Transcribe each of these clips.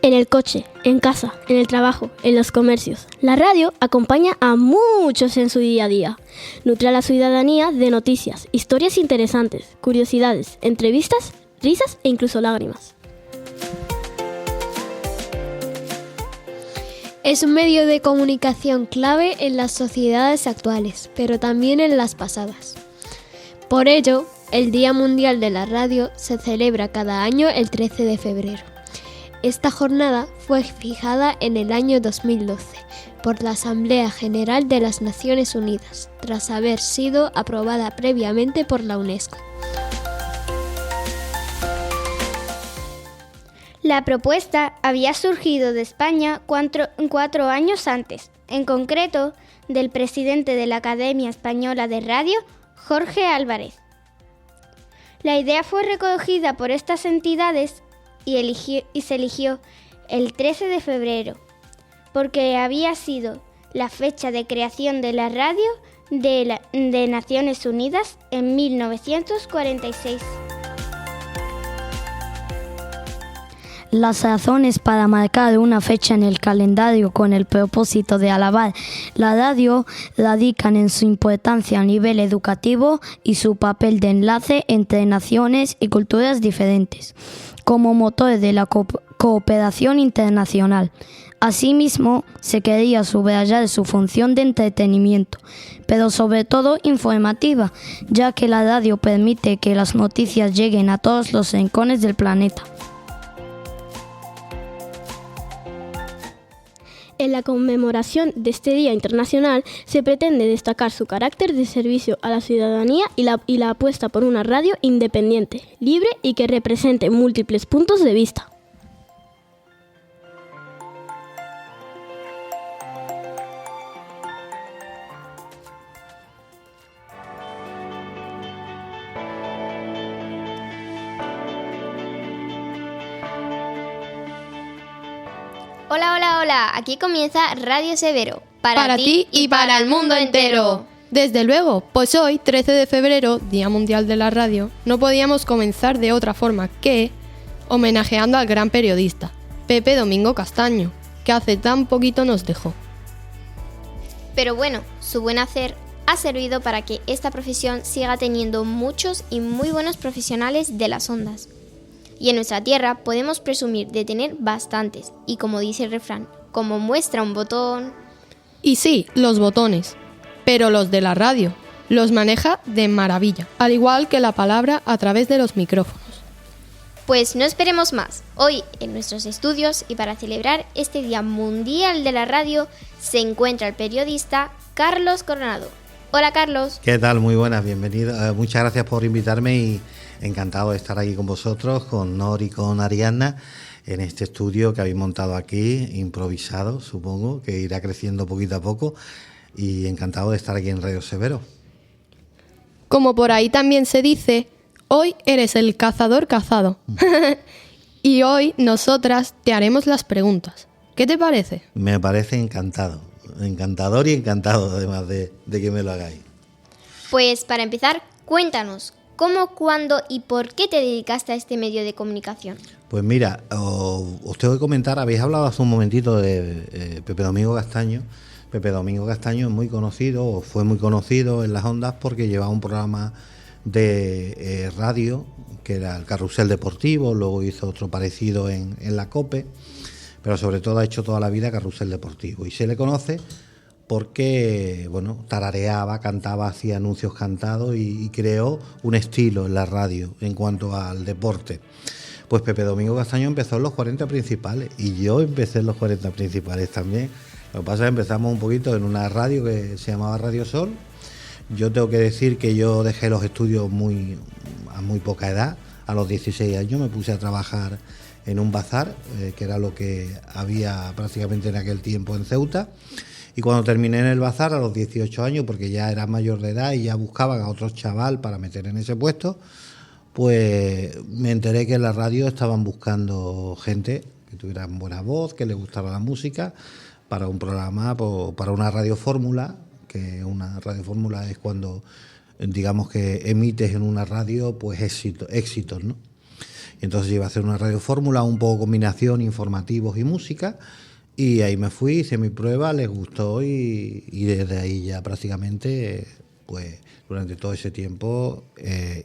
En el coche, en casa, en el trabajo, en los comercios. La radio acompaña a muchos en su día a día. Nutre a la ciudadanía de noticias, historias interesantes, curiosidades, entrevistas, risas e incluso lágrimas. Es un medio de comunicación clave en las sociedades actuales, pero también en las pasadas. Por ello, el Día Mundial de la Radio se celebra cada año el 13 de febrero. Esta jornada fue fijada en el año 2012 por la Asamblea General de las Naciones Unidas, tras haber sido aprobada previamente por la UNESCO. La propuesta había surgido de España 4 años antes, en concreto del presidente de la Academia Española de Radio, Jorge Álvarez. La idea fue recogida por estas entidades y se eligió el 13 de febrero, porque había sido la fecha de creación de la radio de Naciones Unidas en 1946. Las razones para marcar una fecha en el calendario con el propósito de alabar la radio radican en su importancia a nivel educativo y su papel de enlace entre naciones y culturas diferentes, como motor de la cooperación internacional. Asimismo, se quería subrayar su función de entretenimiento, pero sobre todo informativa, ya que la radio permite que las noticias lleguen a todos los rincones del planeta. En la conmemoración de este Día Internacional se pretende destacar su carácter de servicio a la ciudadanía y la apuesta por una radio independiente, libre y que represente múltiples puntos de vista. Hola, hola, hola, aquí comienza Radio Severo, para ti y para el mundo entero. Desde luego, pues hoy, 13 de febrero, Día Mundial de la Radio, no podíamos comenzar de otra forma que homenajeando al gran periodista, Pepe Domingo Castaño, que hace tan poquito nos dejó. Pero bueno, su buen hacer ha servido para que esta profesión siga teniendo muchos y muy buenos profesionales de las ondas. Y en nuestra tierra podemos presumir de tener bastantes, y como dice el refrán, como muestra un botón... Y sí, los botones, pero los de la radio, los maneja de maravilla, al igual que la palabra a través de los micrófonos. Pues no esperemos más, hoy en nuestros estudios y para celebrar este Día Mundial de la Radio se encuentra el periodista Carlos Coronado. Hola Carlos. ¿Qué tal? Muy buenas, bienvenido. Muchas gracias por invitarme y encantado de estar aquí con vosotros, con Nor y con Ariadna, en este estudio que habéis montado aquí, improvisado, supongo, que irá creciendo poquito a poco, y encantado de estar aquí en Radio Severo. Como por ahí también se dice, hoy eres el cazador cazado. Y hoy nosotras te haremos las preguntas. ¿Qué te parece? Me parece encantado, encantador y encantado además de que me lo hagáis. Pues para empezar, cuéntanos, ¿cómo, cuándo y por qué te dedicaste a este medio de comunicación? Pues mira, os tengo que comentar, habéis hablado hace un momentito de Pepe Domingo Castaño. Pepe Domingo Castaño es muy conocido, o fue muy conocido en las ondas porque llevaba un programa de radio, que era el Carrusel Deportivo, luego hizo otro parecido en la COPE, pero sobre todo ha hecho toda la vida Carrusel Deportivo. Y se le conoce porque, bueno, tarareaba, cantaba, hacía anuncios cantados y creó un estilo en la radio en cuanto al deporte. Pues Pepe Domingo Castaño empezó en los 40 principales y yo empecé en los 40 principales también. Lo que pasa es que empezamos un poquito en una radio que se llamaba Radio Sol. Yo tengo que decir que yo dejé los estudios a muy poca edad. A los 16 años me puse a trabajar en un bazar, que era lo que había prácticamente en aquel tiempo en Ceuta. Y cuando terminé en el bazar a los 18 años, porque ya era mayor de edad y ya buscaban a otro chaval para meter en ese puesto, pues me enteré que en la radio estaban buscando gente que tuviera buena voz, que le gustaba la música, para un programa, para una radiofórmula, que una radiofórmula es cuando, digamos que emites en una radio, pues éxitos, ¿no? Entonces iba a hacer una radiofórmula, un poco combinación, informativos y música. Y ahí me fui, hice mi prueba, les gustó y desde ahí ya prácticamente, pues durante todo ese tiempo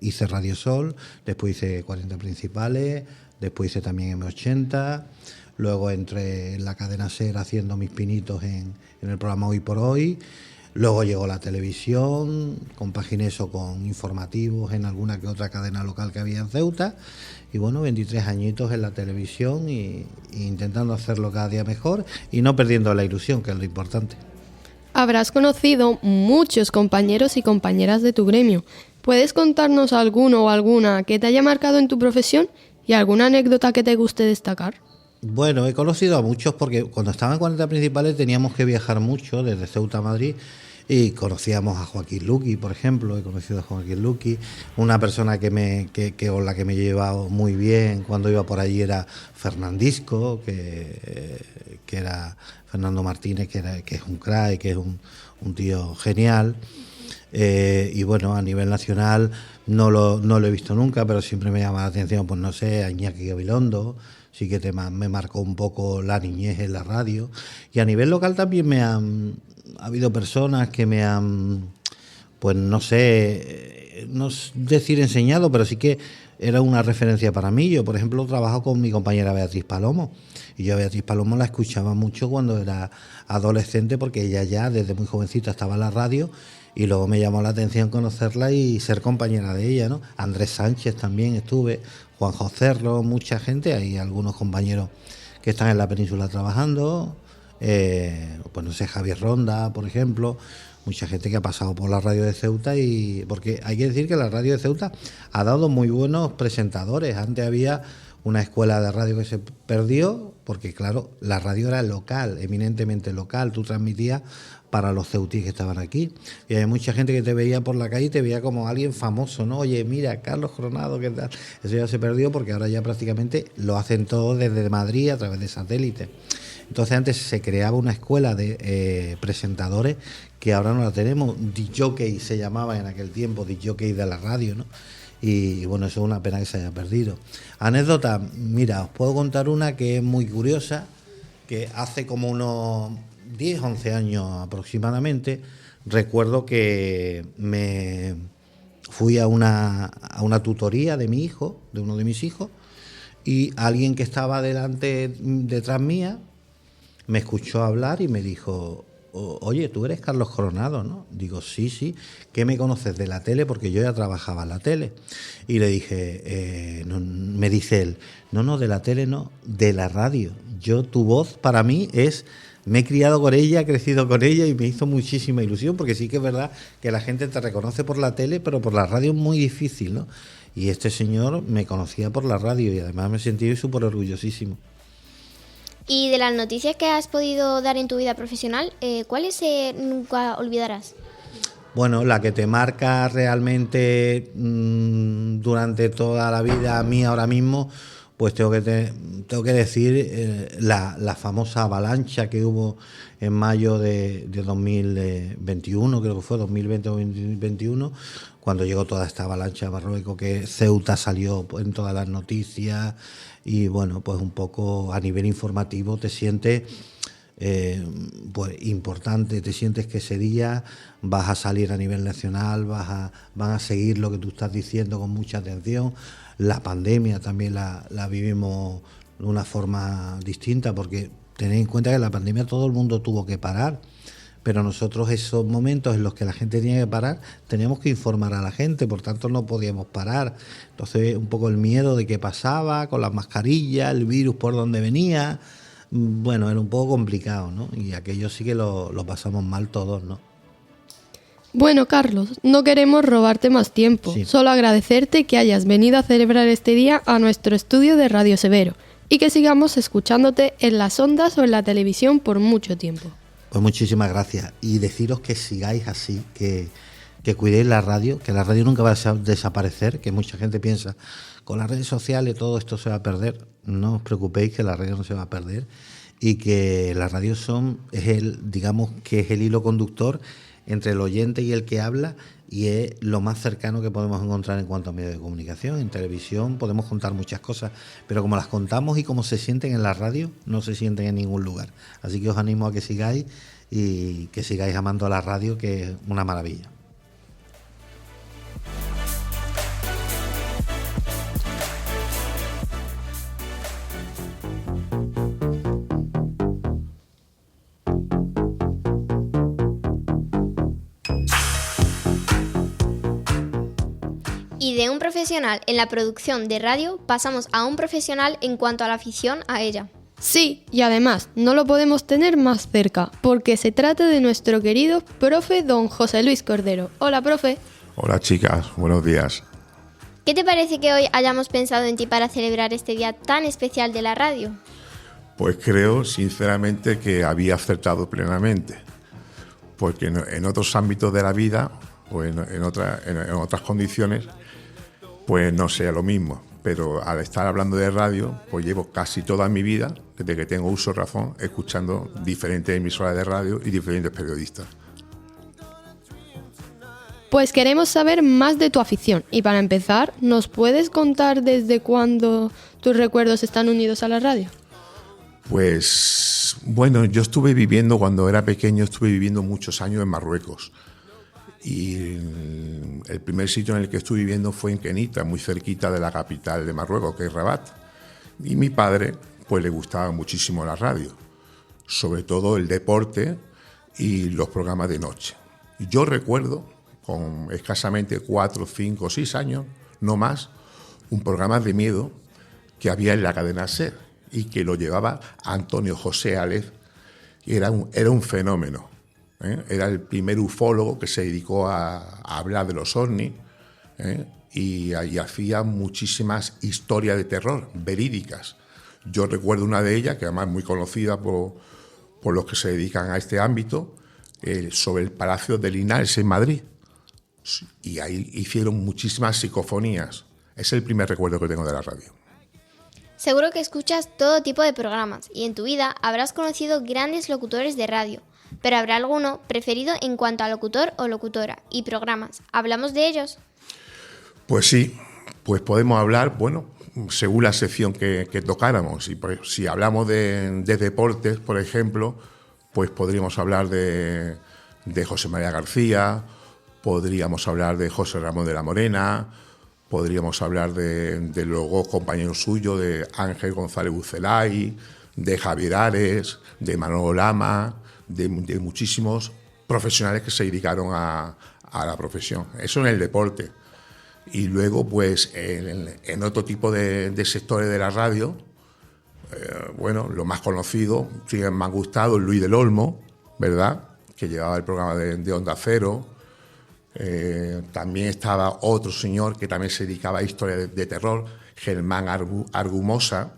hice Radio Sol, después hice 40 principales, después hice también M80, luego entré en la cadena SER haciendo mis pinitos en el programa Hoy por Hoy, luego llegó la televisión, compaginé eso con informativos en alguna que otra cadena local que había en Ceuta. Y bueno, 23 añitos en la televisión y intentando hacerlo cada día mejor y no perdiendo la ilusión, que es lo importante. Habrás conocido muchos compañeros y compañeras de tu gremio. ¿Puedes contarnos alguno o alguna que te haya marcado en tu profesión y alguna anécdota que te guste destacar? Bueno, he conocido a muchos porque cuando estaba en 40 principales teníamos que viajar mucho desde Ceuta a Madrid. Y conocíamos a Joaquín Luqui, por ejemplo, he conocido a Joaquín Luqui, una persona con la que me he llevado muy bien cuando iba por allí era Fernandisco, que era Fernando Martínez, que es un crack, que es un tío genial. Y bueno, a nivel nacional no lo he visto nunca, pero siempre me llama la atención, pues no sé, a Iñaki Gabilondo, sí que me marcó un poco la niñez en la radio. Y a nivel local también ha habido personas que me han, pues no sé, no decir enseñado, pero sí que era una referencia para mí. Yo, por ejemplo, trabajo con mi compañera Beatriz Palomo, y yo a Beatriz Palomo la escuchaba mucho cuando era adolescente, porque ella ya desde muy jovencita estaba en la radio, y luego me llamó la atención conocerla y ser compañera de ella, ¿no? Andrés Sánchez también estuve, Juanjo Cerro, mucha gente, hay algunos compañeros que están en la península trabajando, pues no sé, Javier Ronda, por ejemplo, mucha gente que ha pasado por la radio de Ceuta, y porque hay que decir que la radio de Ceuta ha dado muy buenos presentadores. Antes había una escuela de radio que se perdió, porque claro, la radio era local, eminentemente local, tú transmitías para los ceutíes que estaban aquí, y hay mucha gente que te veía por la calle y te veía como alguien famoso, ¿no? Oye, mira, Carlos Coronado, ¿qué tal? Eso ya se perdió porque ahora ya prácticamente lo hacen todo desde Madrid a través de satélite. Entonces antes se creaba una escuela de presentadores que ahora no la tenemos. DJ se llamaba en aquel tiempo, DJ de la radio, ¿no? Y bueno, eso es una pena que se haya perdido. Anécdota, mira, os puedo contar una que es muy curiosa, que hace como unos 10, 11 años aproximadamente, recuerdo que me fui a una tutoría de mi hijo, de uno de mis hijos, y alguien que estaba detrás mía, me escuchó hablar y me dijo: oye, tú eres Carlos Coronado, ¿no? Digo, sí. ¿Qué me conoces de la tele? Porque yo ya trabajaba en la tele. Y le dije, me dice él, no, de la tele no, de la radio. Tu voz para mí me he criado con ella, he crecido con ella y me hizo muchísima ilusión, porque sí que es verdad que la gente te reconoce por la tele, pero por la radio es muy difícil, ¿no? Y este señor me conocía por la radio y además me sentí súper orgullosísimo. Y de las noticias que has podido dar en tu vida profesional, ¿cuáles nunca olvidarás? Bueno, la que te marca realmente durante toda la vida mía ahora mismo, pues tengo que decir la famosa avalancha que hubo en mayo de 2021, creo que fue 2020 o 2021, cuando llegó toda esta avalancha a Marruecos, que Ceuta salió en todas las noticias. Y bueno, pues un poco a nivel informativo te sientes pues importante, te sientes que ese día vas a salir a nivel nacional, van a seguir lo que tú estás diciendo con mucha atención. La pandemia también la vivimos de una forma distinta, porque tened en cuenta que la pandemia todo el mundo tuvo que parar, pero nosotros esos momentos en los que la gente tenía que parar, teníamos que informar a la gente, por tanto no podíamos parar. Entonces un poco el miedo de qué pasaba con las mascarillas, el virus por dónde venía, bueno, era un poco complicado, ¿no? Y aquello sí que lo pasamos mal todos, ¿no? Bueno, Carlos, no queremos robarte más tiempo, Sí. Solo agradecerte que hayas venido a celebrar este día a nuestro estudio de Radio Severo y que sigamos escuchándote en las ondas o en la televisión por mucho tiempo. Pues muchísimas gracias, y deciros que sigáis así, que cuidéis la radio, que la radio nunca va a desaparecer, que mucha gente piensa con las redes sociales todo esto se va a perder. No os preocupéis, que la radio no se va a perder, y que la radio es el hilo conductor entre el oyente y el que habla, y es lo más cercano que podemos encontrar en cuanto a medios de comunicación. En televisión podemos contar muchas cosas, pero como las contamos y como se sienten en la radio, no se sienten en ningún lugar. Así que os animo a que sigáis y que sigáis amando a la radio, que es una maravilla. Y de un profesional en la producción de radio pasamos a un profesional en cuanto a la afición a ella. Sí, y además no lo podemos tener más cerca, porque se trata de nuestro querido profe don José Luis Cordero. Hola, profe. Hola, chicas, buenos días. ¿Qué te parece que hoy hayamos pensado en ti para celebrar este día tan especial de la radio? Pues creo, sinceramente, que había acertado plenamente, porque en otros ámbitos de la vida o en otras condiciones, pues no sea lo mismo. Pero al estar hablando de radio, pues llevo casi toda mi vida, desde que tengo uso de razón, escuchando diferentes emisoras de radio y diferentes periodistas. Pues queremos saber más de tu afición. Y para empezar, ¿nos puedes contar desde cuándo tus recuerdos están unidos a la radio? Pues bueno, yo cuando era pequeño, estuve viviendo muchos años en Marruecos. Y el primer sitio en el que estuve viviendo fue en Kenitra, muy cerquita de la capital de Marruecos, que es Rabat. Y mi padre, pues le gustaba muchísimo la radio, sobre todo el deporte y los programas de noche. Y yo recuerdo, con escasamente 4, 5, 6 años, no más, un programa de miedo que había en la cadena SER y que lo llevaba Antonio José Ález, y era un fenómeno. Era el primer ufólogo que se dedicó a hablar de los ovnis, y hacía muchísimas historias de terror verídicas. Yo recuerdo una de ellas, que además es muy conocida por los que se dedican a este ámbito, sobre el Palacio de Linares en Madrid. Y ahí hicieron muchísimas psicofonías. Es el primer recuerdo que tengo de la radio. Seguro que escuchas todo tipo de programas y en tu vida habrás conocido grandes locutores de radio. Pero ¿habrá alguno preferido en cuanto a locutor o locutora y programas? ¿Hablamos de ellos? Pues sí, pues podemos hablar, bueno, según la sección que tocáramos. Y si hablamos de deportes, por ejemplo, pues podríamos hablar de José María García, podríamos hablar de José Ramón de la Morena, podríamos hablar de luego compañeros suyos, de Ángel González Bucelay, de Javier Ares, de Manolo Lama, de muchísimos profesionales que se dedicaron a la profesión. Eso en el deporte. Y luego, pues, en otro tipo de sectores de la radio, bueno, lo más conocido, sí, me han gustado, Luis del Olmo, ¿verdad?, que llevaba el programa de Onda Cero. También estaba otro señor que también se dedicaba a historias de terror, Germán Argumosa.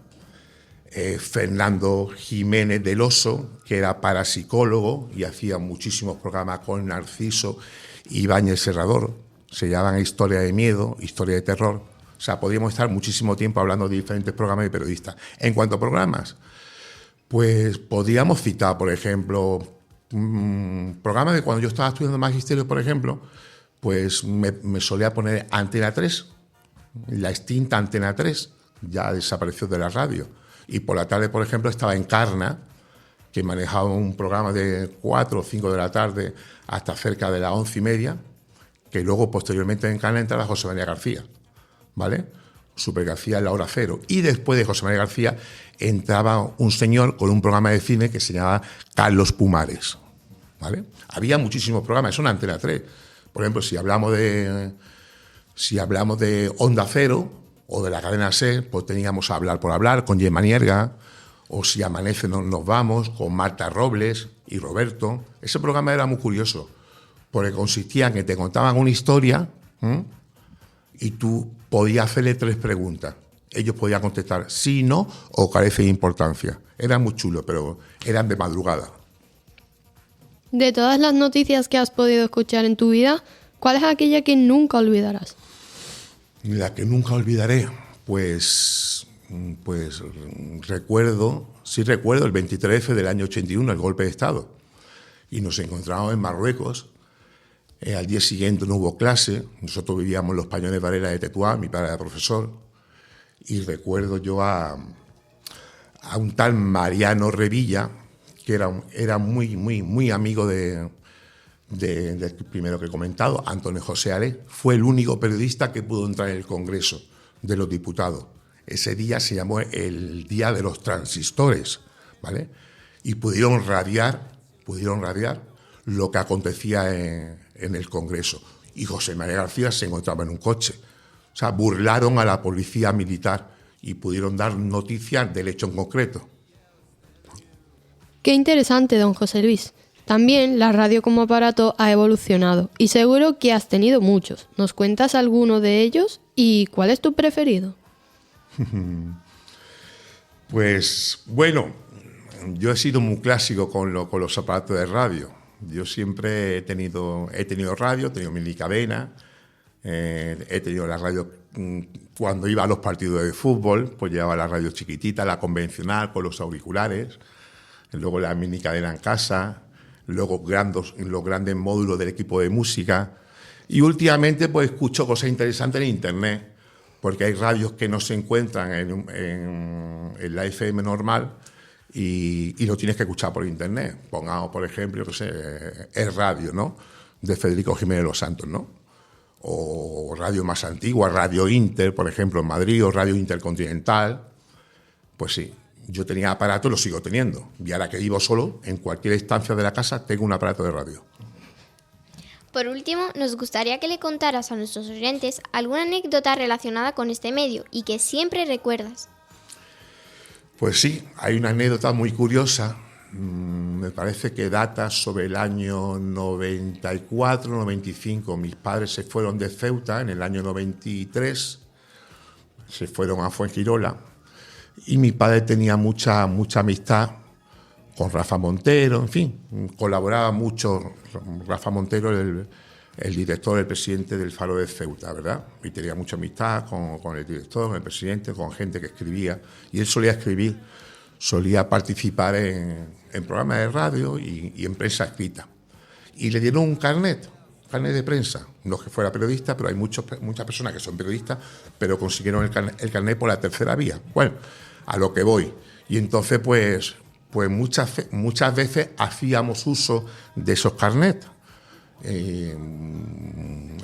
Fernando Jiménez del Oso, que era parapsicólogo y hacía muchísimos programas con Narciso Ibáñez Serrador. Se llamaban Historia de Miedo, Historia de Terror. O sea, podríamos estar muchísimo tiempo hablando de diferentes programas de periodistas. En cuanto a programas, pues podríamos citar, por ejemplo, programas de cuando yo estaba estudiando magisterio, por ejemplo, pues me solía poner Antena 3, la extinta Antena 3, ya desapareció de la radio. Y por la tarde, por ejemplo, estaba Encarna, que manejaba un programa de 4 o 5 de la tarde hasta cerca de las 11:30, que luego, posteriormente, en Encarna entraba José María García, ¿vale? Super García en la hora cero. Y después de José María García entraba un señor con un programa de cine que se llamaba Carlos Pumares, ¿vale? Había muchísimos programas, eso en Antena 3. Por ejemplo, si hablamos de Onda Cero o de la cadena SER, pues teníamos Hablar por Hablar con Gemma Nierga, o Si amanece nos vamos con Marta Robles y Roberto. Ese programa era muy curioso, porque consistía en que te contaban una historia, y tú podías hacerle 3 preguntas. Ellos podían contestar sí, no o carece de importancia. Era muy chulo, pero eran de madrugada. De todas las noticias que has podido escuchar en tu vida, ¿cuál es aquella que nunca olvidarás? La que nunca olvidaré, pues recuerdo el 23F del año 81, el golpe de Estado. Y nos encontramos en Marruecos Al día siguiente no hubo clase. Nosotros vivíamos en los Pañones Varela de Tetuán, mi padre era profesor. Y recuerdo yo a un tal Mariano Revilla, que era muy amigo del primero que he comentado, Antonio José Ale. Fue el único periodista que pudo entrar en el Congreso de los Diputados. Ese día se llamó el Día de los Transistores, ¿vale? Y pudieron radiar lo que acontecía en el Congreso. Y José María García se encontraba en un coche. O sea, burlaron a la policía militar y pudieron dar noticias del hecho en concreto. Qué interesante, don José Luis. También la radio como aparato ha evolucionado y seguro que has tenido muchos. ¿Nos cuentas alguno de ellos y cuál es tu preferido? Pues bueno, yo he sido muy clásico con los aparatos de radio. Yo siempre he tenido radio, he tenido minicadena, he tenido la radio cuando iba a los partidos de fútbol, pues llevaba la radio chiquitita, la convencional, con los auriculares, luego la minicadena en casa, luego los grandes módulos del equipo de música, y últimamente pues escucho cosas interesantes en internet, porque hay radios que no se encuentran en la FM normal y lo tienes que escuchar por internet. Pongamos, por ejemplo, Es Radio, ¿no?, de Federico Jiménez Los Santos, ¿no? O radio más antigua, Radio Inter, por ejemplo, en Madrid, o Radio Intercontinental. Pues sí, yo tenía aparato y lo sigo teniendo. Y ahora que vivo solo, en cualquier estancia de la casa tengo un aparato de radio. Por último, nos gustaría que le contaras a nuestros oyentes alguna anécdota relacionada con este medio y que siempre recuerdas. Pues sí, hay una anécdota muy curiosa, me parece que data sobre el año 94-95. Mis padres se fueron de Ceuta en el año 93, se fueron a Fuengirola, y mi padre tenía mucha amistad con Rafa Montero, en fin, colaboraba mucho Rafa Montero, el director, el presidente del Faro de Ceuta, ¿verdad? Y tenía mucha amistad con el director, con el presidente, con gente que escribía. Y él solía escribir, solía participar en programas de radio y en prensa escrita. Y le dieron un carnet de prensa. No que fuera periodista, pero hay muchas personas que son periodistas, pero consiguieron el carnet por la tercera vía. Bueno, a lo que voy. Y entonces, pues muchas veces hacíamos uso de esos carnets. En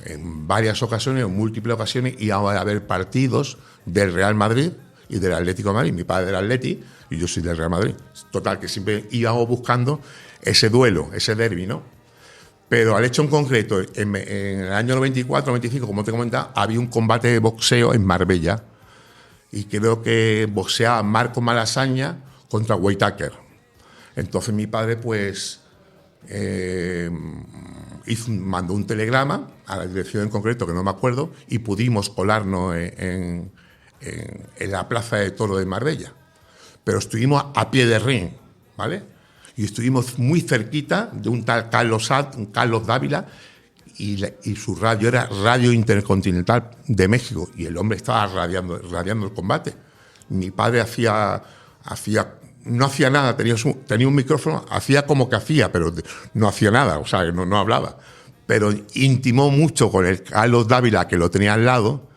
varias ocasiones, en múltiples ocasiones, íbamos a ver partidos del Real Madrid y del Atlético de Madrid. Mi padre del Atleti y yo soy del Real Madrid. Total, que siempre íbamos buscando ese duelo, ese derbi, ¿no? Pero al hecho en concreto, en el año 94-95, como te comentaba, había un combate de boxeo en Marbella y creo que boxeaba Marco Malasaña contra Whitaker. Entonces mi padre, pues, mandó un telegrama a la dirección en concreto, que no me acuerdo, y pudimos colarnos en la plaza de Toro de Marbella. Pero estuvimos a pie de ring, ¿vale? Y estuvimos muy cerquita de un tal Carlos Dávila, y su radio era Radio Intercontinental de México, y el hombre estaba radiando el combate. Mi padre no hacía nada, tenía un micrófono, hacía como que hacía, pero no hacía nada, o sea, no hablaba. Pero intimó mucho con el Carlos Dávila, que lo tenía al lado,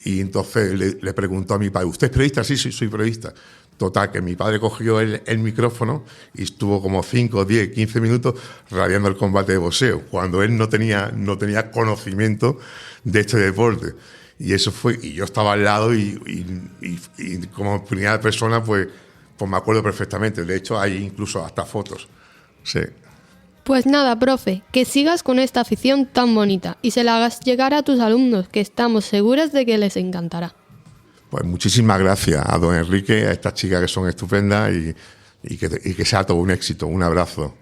y entonces le preguntó a mi padre: ¿usted es periodista? Sí, soy periodista. Total, que mi padre cogió el micrófono y estuvo como 5, 10, 15 minutos radiando el combate de boxeo, cuando él no tenía conocimiento de este deporte. Y eso fue, y yo estaba al lado y como primera persona, pues me acuerdo perfectamente. De hecho, hay incluso hasta fotos. Sí. Pues nada, profe, que sigas con esta afición tan bonita y se la hagas llegar a tus alumnos, que estamos seguras de que les encantará. Pues muchísimas gracias a don Enrique, a estas chicas que son estupendas y que sea todo un éxito. Un abrazo.